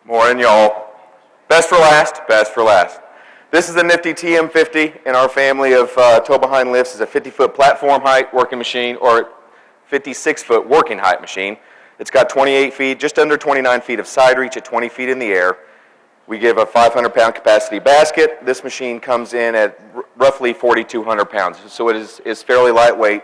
Morning, y'all. Best for last, best for last. This is the nifty TM50 in our family of tow behind lifts. It's a 50-foot platform height working machine, or 56-foot working height machine. It's got 28 feet, just under 29 feet of side reach at 20 feet in the air. We give a 500-pound capacity basket. This machine comes in at roughly 4,200 pounds, so it is fairly lightweight.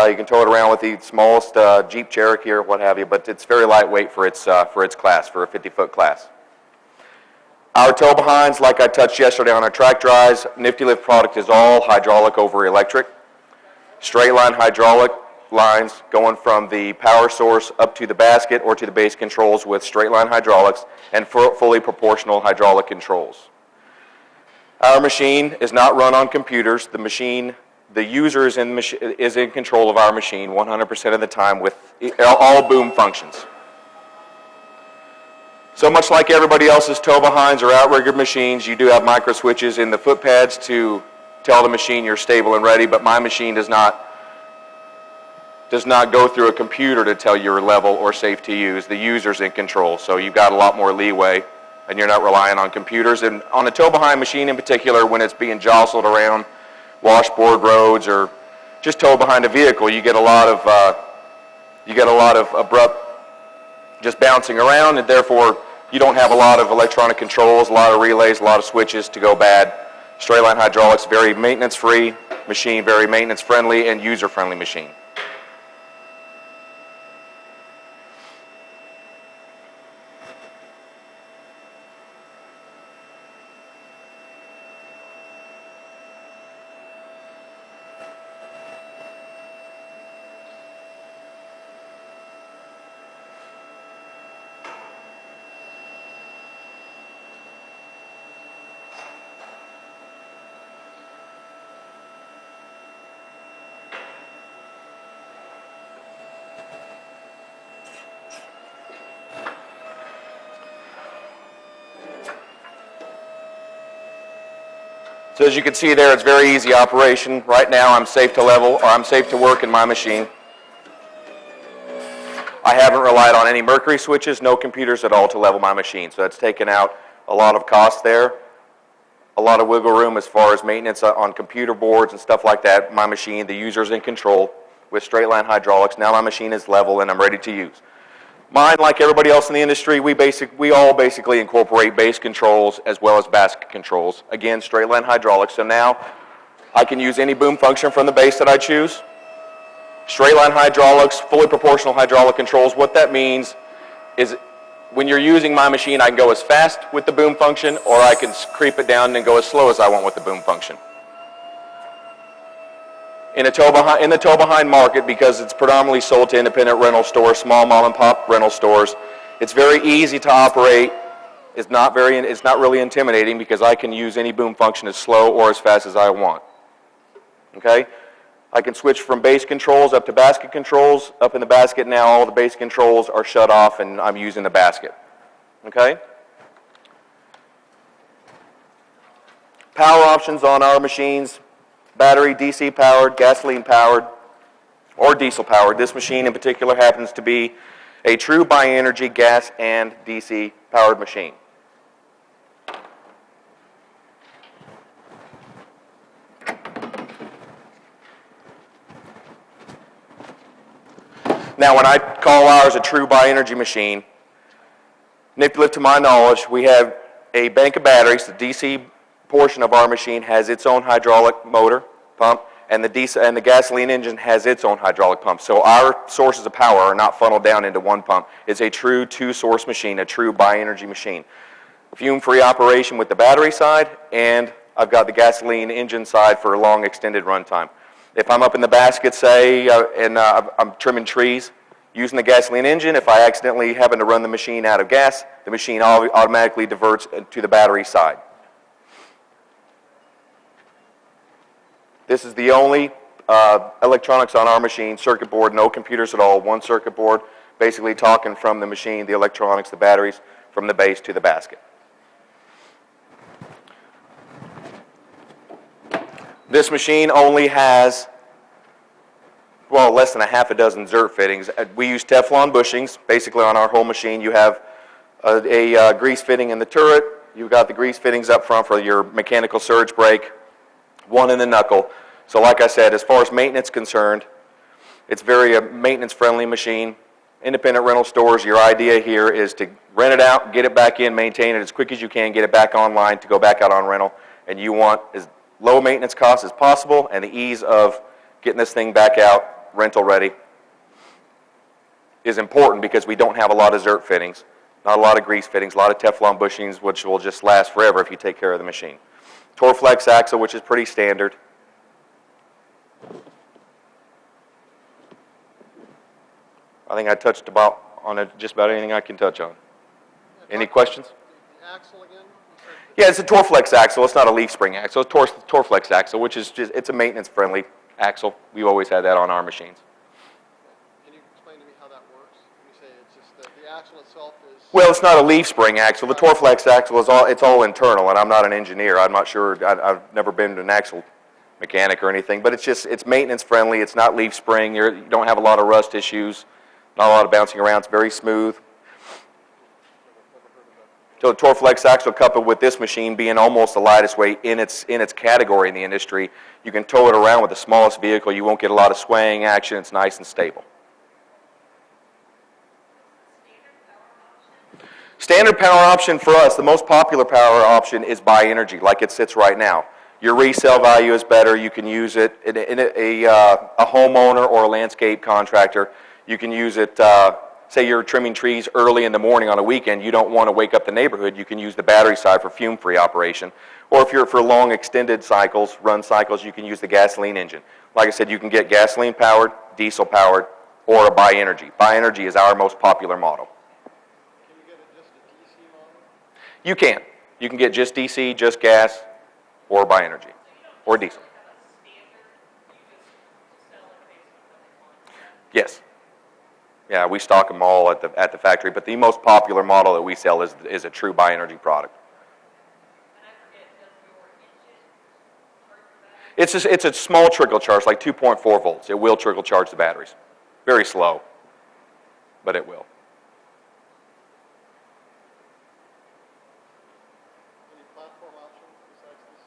You can tow it around with the smallest Jeep Cherokee or what have you, but it's very lightweight for its class, for a 50-foot class. Our tow behinds, like I touched yesterday on our track drives, Niftylift product is all hydraulic over electric. Straight line hydraulic lines going from the power source up to the basket or to the base controls with straight line hydraulics and fully proportional hydraulic controls. Our machine is not run on computers. The user is in control of our machine 100% of the time with all boom functions. So much like everybody else's tow behinds or outrigger machines, you do have micro switches in the foot pads to tell the machine you're stable and ready, but my machine does not go through a computer to tell you're level or safe to use. The user's in control, so you've got a lot more leeway and you're not relying on computers. And on a tow behind machine in particular, when it's being jostled around washboard roads or just tow behind a vehicle, you get a lot of abrupt just bouncing around, and therefore you don't have a lot of electronic controls, a lot of relays, a lot of switches to go bad. Straight line hydraulics, very maintenance free machine, very maintenance friendly and user friendly machine. So as you can see there, it's very easy operation. Right now I'm safe to level, or I'm safe to work in my machine. I haven't relied on any mercury switches, no computers at all to level my machine. So that's taken out a lot of cost there, a lot of wiggle room as far as maintenance on computer boards and stuff like that. My machine, the user's in control with straight line hydraulics. Now my machine is level and I'm ready to use. Mine, like everybody else in the industry, we all basically incorporate base controls as well as basket controls. Again, straight line hydraulics. So now I can use any boom function from the base that I choose. Straight line hydraulics, fully proportional hydraulic controls. What that means is when you're using my machine, I can go as fast with the boom function, or I can creep it down and go as slow as I want with the boom function. In the tow behind market, because it's predominantly sold to independent rental stores, small mom and pop rental stores, it's very easy to operate. It's not really intimidating because I can use any boom function as slow or as fast as I want. Okay? I can switch from base controls up to basket controls. Up in the basket now, all the base controls are shut off and I'm using the basket. Okay? Power options on our machines. Battery, DC powered, gasoline powered, or diesel powered. This machine in particular happens to be a true bi-energy gas and DC powered machine. Now when I call ours a true bi-energy machine, Niftylift, to my knowledge, we have a bank of batteries. The DC portion of our machine has its own hydraulic motor pump, and the gasoline engine has its own hydraulic pump. So our sources of power are not funneled down into one pump. It's a true two-source machine, a true bi-energy machine. Fume-free operation with the battery side, and I've got the gasoline engine side for a long extended runtime. If I'm up in the basket, say, and I'm trimming trees using the gasoline engine, if I accidentally happen to run the machine out of gas, the machine automatically diverts to the battery side. This is the only electronics on our machine, circuit board, no computers at all, one circuit board, basically talking from the machine, the electronics, the batteries, from the base to the basket. This machine only has, well, less than a half a dozen Zert fittings. We use Teflon bushings. Basically on our whole machine you have a grease fitting in the turret. You've got the grease fittings up front for your mechanical surge brake, one in the knuckle. So like I said, as far as maintenance concerned, it's very maintenance-friendly machine. Independent rental stores, your idea here is to rent it out, get it back in, maintain it as quick as you can, get it back online to go back out on rental, and you want as low maintenance costs as possible and the ease of getting this thing back out, rental ready, is important because we don't have a lot of zert fittings, not a lot of grease fittings, a lot of Teflon bushings, which will just last forever if you take care of the machine. Torflex axle, which is pretty standard. I think I touched on just about anything I can touch on. Any questions? The axle again? Yeah, it's a Torflex axle. It's not a leaf spring axle. It's Torflex axle, which is just, it's a maintenance-friendly axle. We've always had that on our machines. Can you explain to me how that works? You say it's just that the axle itself is... Well, it's not a leaf spring axle. The Torflex axle is it's all internal, and I'm not an engineer. I'm not sure. I've never been an axle mechanic or anything, but it's maintenance-friendly. It's not leaf spring. You don't have a lot of rust issues. Not a lot of bouncing around. It's very smooth. So the Torflex axle coupled with this machine being almost the lightest weight in its category in the industry, you can tow it around with the smallest vehicle. You won't get a lot of swaying action. It's nice and stable. Standard power option for us, the most popular power option is buy energy, like it sits right now. Your resale value is better. You can use it in a homeowner or a landscape contractor. You can use it, say you're trimming trees early in the morning on a weekend, you don't want to wake up the neighborhood, you can use the battery side for fume-free operation. Or if you're for long extended cycles, run cycles, you can use the gasoline engine. Like I said, you can get gasoline-powered, diesel-powered, or a buy energy. Buy energy is our most popular model. Can you get it just a DC model? You can. You can get just DC, just gas, or buy energy, or diesel. Yes. Yeah, we stock them all at the factory, but the most popular model that we sell is a true buy energy product. It's a small trickle charge, like 2.4 volts. It will trickle charge the batteries. Very slow, but it will. Any platform options besides this?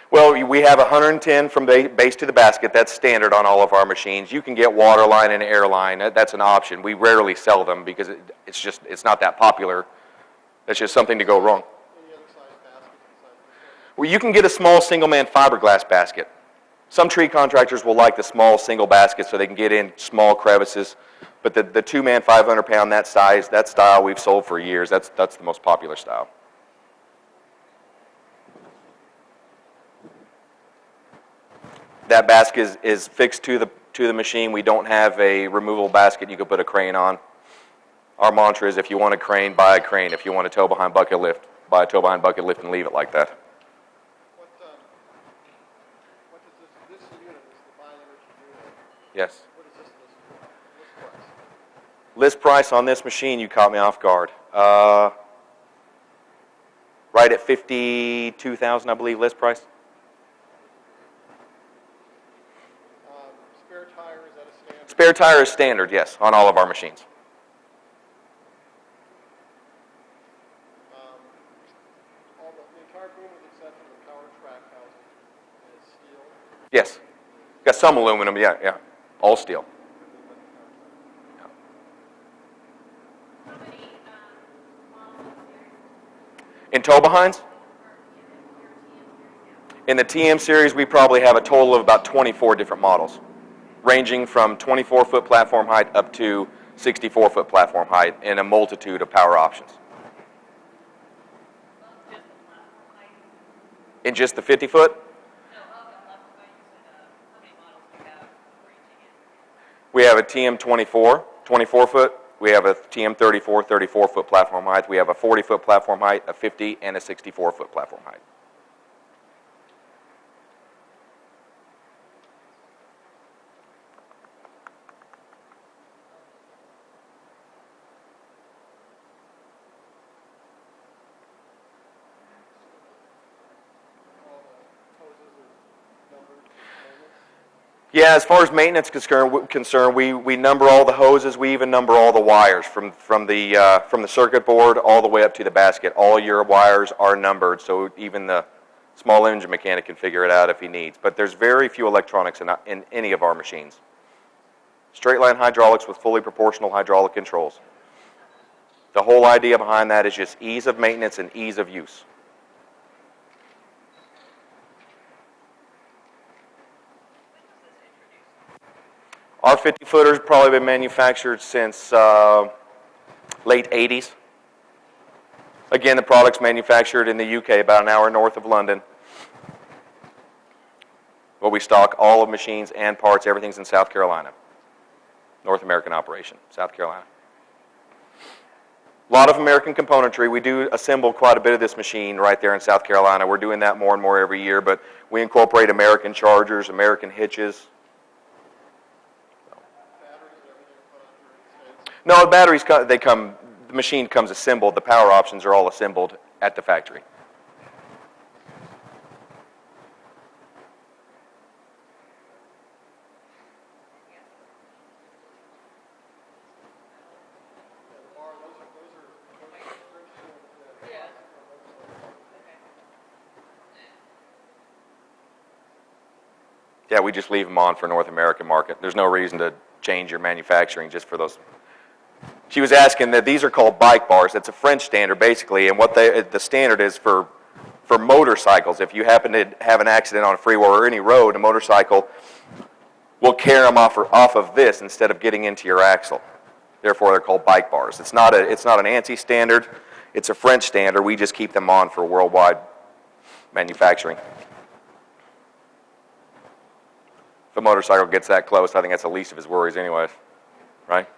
Well, we have 110 from base to the basket. That's standard on all of our machines. You can get waterline and airline. That's an option. We rarely sell them because it's not that popular. That's just something to go wrong. Any other size baskets besides this one? Well, you can get a small single-man fiberglass basket. Some tree contractors will like the small single basket so they can get in small crevices. But the two-man, 500-pound, that size, that style we've sold for years. That's the most popular style. That basket is fixed to the machine. We don't have a removable basket you can put a crane on. Our mantra is if you want a crane, buy a crane. If you want a tow behind bucket lift, buy a tow behind bucket lift and leave it like that. What is this unit is the buy energy unit? Yes. What is this price? List price on this machine, you caught me off guard. Right at $52,000, I believe, list price. Spare tire, is that a standard? Spare tire is standard, yes, on all of our machines. The entire boom with the exception of the power track housing is steel. Yes. Got some aluminum, yeah. All steel. How many models In tow behinds? In the TM series, we probably have a total of about 24 different models, ranging from 24-foot platform height up to 64-foot platform height in a multitude of power options. In just the 50-foot? We have a TM24, 24-foot. We have a TM34, 34-foot platform height. We have a 40-foot platform height, a 50, and a 64-foot platform height. Yeah, as far as maintenance concerned, we number all the hoses. We even number all the wires from the circuit board all the way up to the basket. All your wires are numbered, so even the small engine mechanic can figure it out if he needs. But there's very few electronics in any of our machines. Straight line hydraulics with fully proportional hydraulic controls. The whole idea behind that is just ease of maintenance and ease of use. Our 50-footer's probably been manufactured since late 80s. Again, the product's manufactured in the UK, about an hour north of London. But we stock all of machines and parts. Everything's in South Carolina. North American operation, South Carolina. A lot of American componentry. We do assemble quite a bit of this machine right there in South Carolina. We're doing that more and more every year, but we incorporate American chargers, American hitches. No, the batteries, the machine comes assembled. The power options are all assembled at the factory. Yeah, we just leave them on for North American market. There's no reason to change your manufacturing just for those. She was asking that these are called bike bars. It's a French standard basically, and what the standard is for motorcycles. If you happen to have an accident on a freeway or any road, a motorcycle will carry them off of this instead of getting into your axle. Therefore, they're called bike bars. It's not an ANSI standard. It's a French standard. We just keep them on for worldwide manufacturing. If a motorcycle gets that close, I think that's the least of his worries anyways, right?